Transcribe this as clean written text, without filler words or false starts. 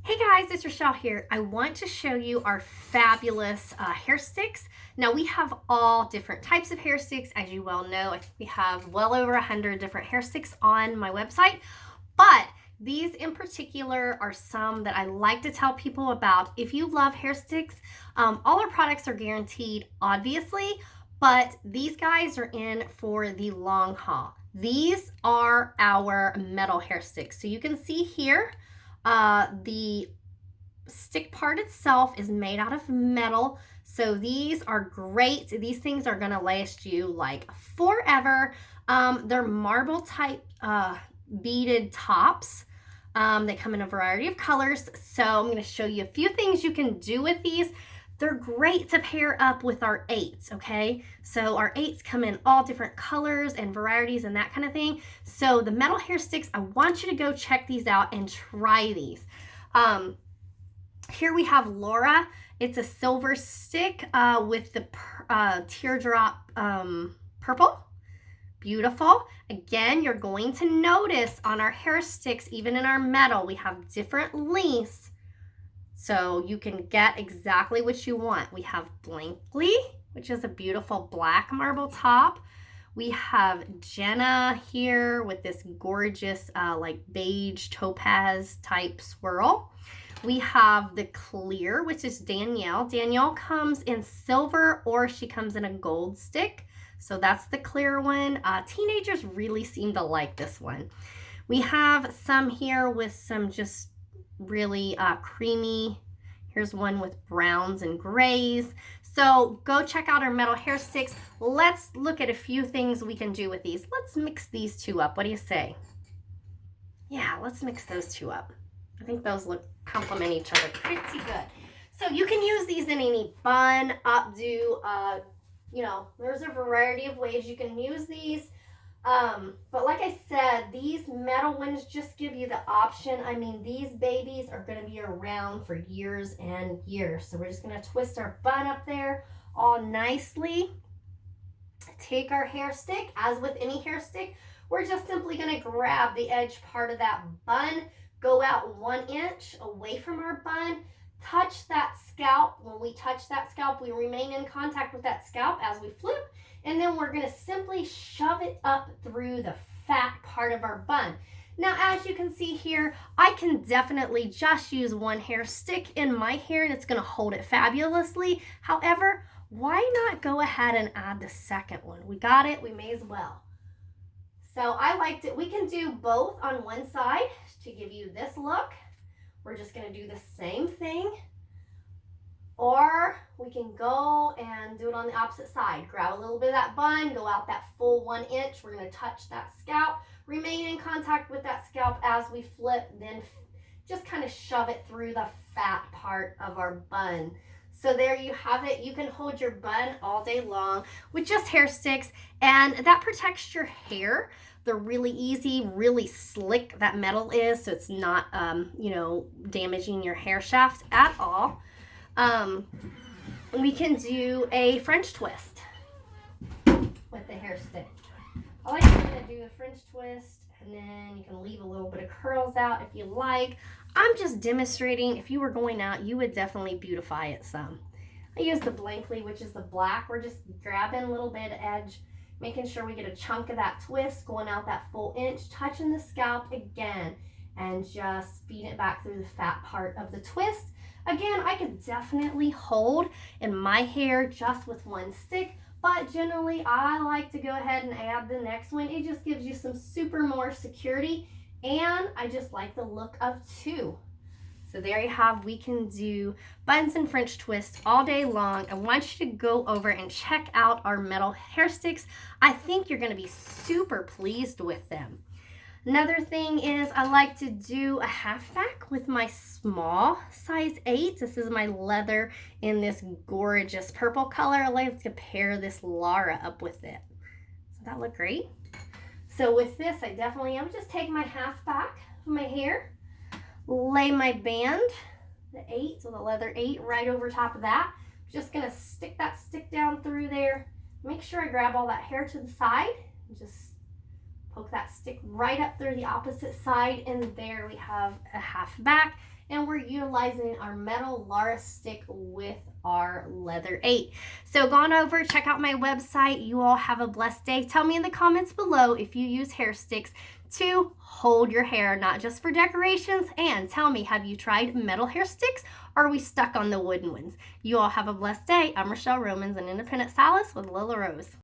Hey guys, it's Rhashell here. I want to show you our fabulous hair sticks. Now we have all different types of hair sticks. As you well know, I think we have well over 100 different hair sticks on my website, but these in particular are some that I like to tell people about. If you love hair sticks, all our products are guaranteed, obviously, but these guys are in for the long haul. These are our metal hair sticks. So you can see here, the stick part itself is made out of metal. So these are great. These things are gonna last you like forever. They're marble type beaded tops. They come in a variety of colors. So I'm gonna show you a few things you can do with these. They're great to pair up with our 8s, okay? So our 8s come in all different colors and varieties and that kind of thing. So the metal hair sticks, I want you to go check these out and try these. Here we have Laura. It's a silver stick with the teardrop purple. Beautiful. Again, you're going to notice on our hair sticks, even in our metal, we have different lengths. So you can get exactly what you want. We have Blankly, which is a beautiful black marble top. We have Jenna here with this gorgeous like beige topaz type swirl. We have the clear, which is Danielle. Danielle comes in silver or she comes in a gold stick. So that's the clear one. Teenagers really seem to like this one. We have some here with some just really creamy. Here's one with browns and grays. So go check out our metal hair sticks. Let's look at a few things we can do with these. Let's mix these two up. What do you say? Yeah, let's mix those two up. I think those complement each other pretty good. So you can use these in any bun, updo, there's a variety of ways you can use these. But like I said, these metal ones just give you the option. I mean, these babies are going to be around for years and years. So we're just going to twist our bun up there all nicely. Take our hair stick, as with any hair stick, we're just simply going to grab the edge part of that bun, go out 1 inch away from our bun, touch that scalp. When we touch that scalp, we remain in contact with that scalp as we flip. And then we're going to simply shove it up through the fat part of our bun. Now, as you can see here, I can definitely just use one hair stick in my hair and it's going to hold it fabulously. However, why not go ahead and add the second one? We got it, we may as well. So I liked it. We can do both on one side to give you this look. We're just going to do the same thing. Or we can go and do it on the opposite side. Grab a little bit of that bun, go out that full 1 inch. We're going to touch that scalp, remain in contact with that scalp as we flip, then just kind of shove it through the fat part of our bun. So there you have it. You can hold your bun all day long with just hair sticks, and that protects your hair. They're really easy, really slick, that metal is, so it's not, damaging your hair shaft at all. We can do a French twist with the hair stick. I like to do a French twist, and then you can leave a little bit of curls out if you like. I'm just demonstrating. If you were going out, you would definitely beautify it some. I use the Blankly, which is the black. We're just grabbing a little bit of edge, making sure we get a chunk of that twist, going out that full inch, touching the scalp again, and just feed it back through the fat part of the twist. Again, I could definitely hold in my hair just with one stick, but generally I like to go ahead and add the next one. It just gives you some super more security, and I just like the look of two. So there you have, we can do buns and French twists all day long. I want you to go over and check out our metal hair sticks. I think you're going to be super pleased with them. Another thing is I like to do a halfback with my small size 8. This is my leather in this gorgeous purple color. I like to pair this Laura up with it. Does that look great? So with this, I definitely am just take my halfback of my hair, lay my band, the 8, so the leather 8, right over top of that. Just gonna stick that stick down through there. Make sure I grab all that hair to the side and just Poke that stick right up through the opposite side, and there we have a half back. And we're utilizing our metal Lara stick with our leather 8. So go on over, check out my website. You all have a blessed day. Tell me in the comments below if you use Hairsticks to hold your hair, not just for decorations. And tell me, have you tried metal Hairsticks, or are we stuck on the wooden ones? You all have a blessed day. I'm Rhashell Romans, an independent stylist with Lila Rose.